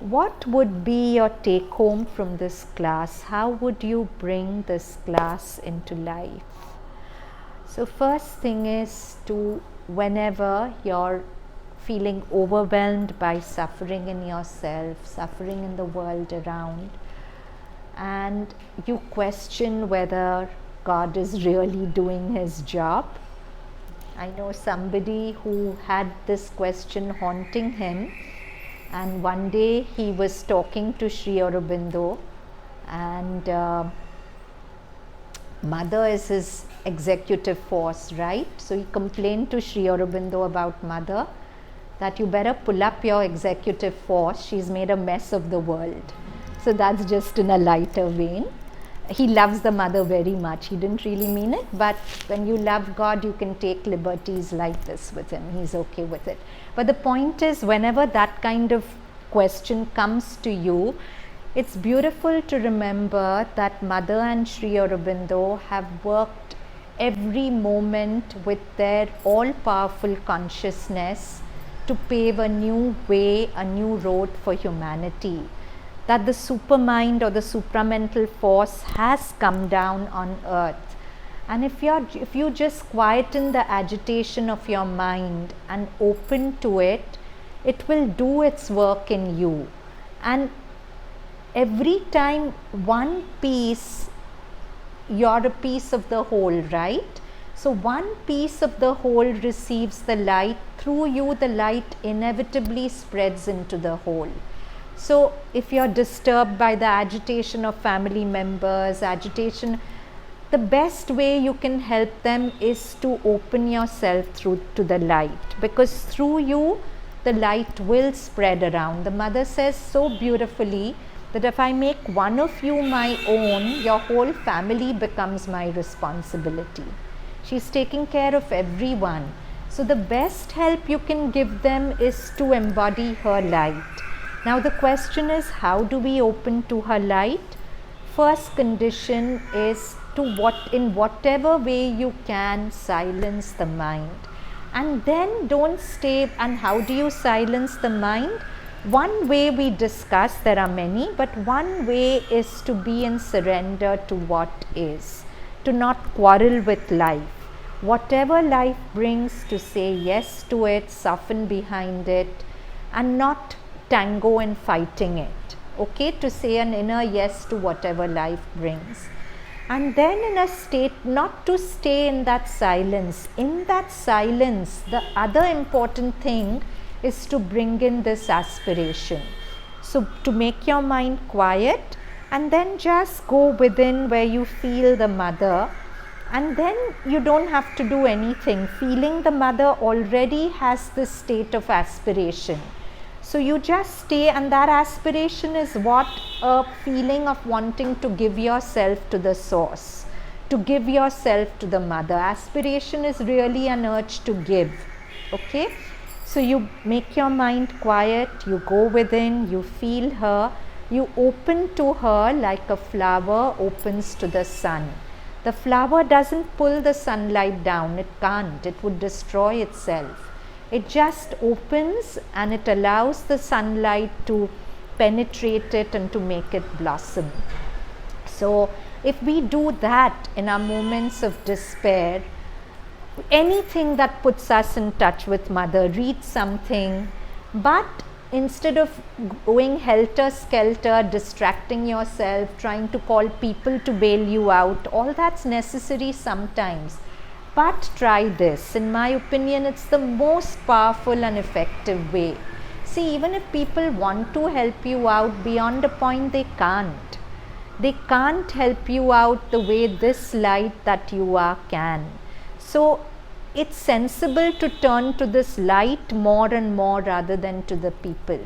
what would be your take home from this class? How would you bring this class into life? So first thing is to, whenever you're feeling overwhelmed by suffering in yourself, suffering in the world around, and you question whether God is really doing his job. I know somebody who had this question haunting him, and one day he was talking to Sri Aurobindo, and mother is his executive force, right? So he complained to Sri Aurobindo about mother, that you better pull up your executive force, she's made a mess of the world. So that's just in a lighter vein. He loves the mother very much. He didn't really mean it, but when you love God, you can take liberties like this with him. He's okay with it. But the point is, whenever that kind of question comes to you, it's beautiful to remember that Mother and Sri Aurobindo have worked every moment with their all-powerful consciousness to pave a new way, a new road for humanity. That the supermind or the supramental force has come down on earth, and if you just quieten the agitation of your mind and open to it, it will do its work in you. And every time one piece, you're a piece of the whole, right? So one piece of the whole receives the light, through you the light inevitably spreads into the whole. So if you're disturbed by the agitation of family members, the best way you can help them is to open yourself through to the light, because through you the light will spread around. The mother says so beautifully that if I make one of you my own, your whole family becomes my responsibility. She's taking care of everyone. So the best help you can give them is to embody her light. Now the question is, how do we open to her light? First condition is to in whatever way you can, silence the mind. And then don't stay. And how do you silence the mind? One way we discuss, there are many, but one way is to be in surrender to what is, to not quarrel with life. Whatever life brings, to say yes to it, soften behind it, and not tango in fighting it. Okay, to say an inner yes to whatever life brings. And then in a state, not to stay in that silence. In that silence, the other important thing is to bring in this aspiration. So to make your mind quiet, and then just go within where you feel the mother, and then you don't have to do anything. Feeling the mother already has this state of aspiration. So you just stay, and that aspiration is what? A feeling of wanting to give yourself to the source, to give yourself to the mother. Aspiration is really an urge to give. Okay? So you make your mind quiet, you go within, you feel her, you open to her like a flower opens to the sun. The flower doesn't pull the sunlight down, it can't, it would destroy itself. It just opens and it allows the sunlight to penetrate it and to make it blossom. So if we do that in our moments of despair, anything that puts us in touch with mother, read something, but instead of going helter-skelter, distracting yourself, trying to call people to bail you out, all that's necessary sometimes. But try this. In my opinion, it's the most powerful and effective way. See, even if people want to help you out, beyond a point they can't. They can't help you out the way this light that you are can. So it's sensible to turn to this light more and more rather than to the people.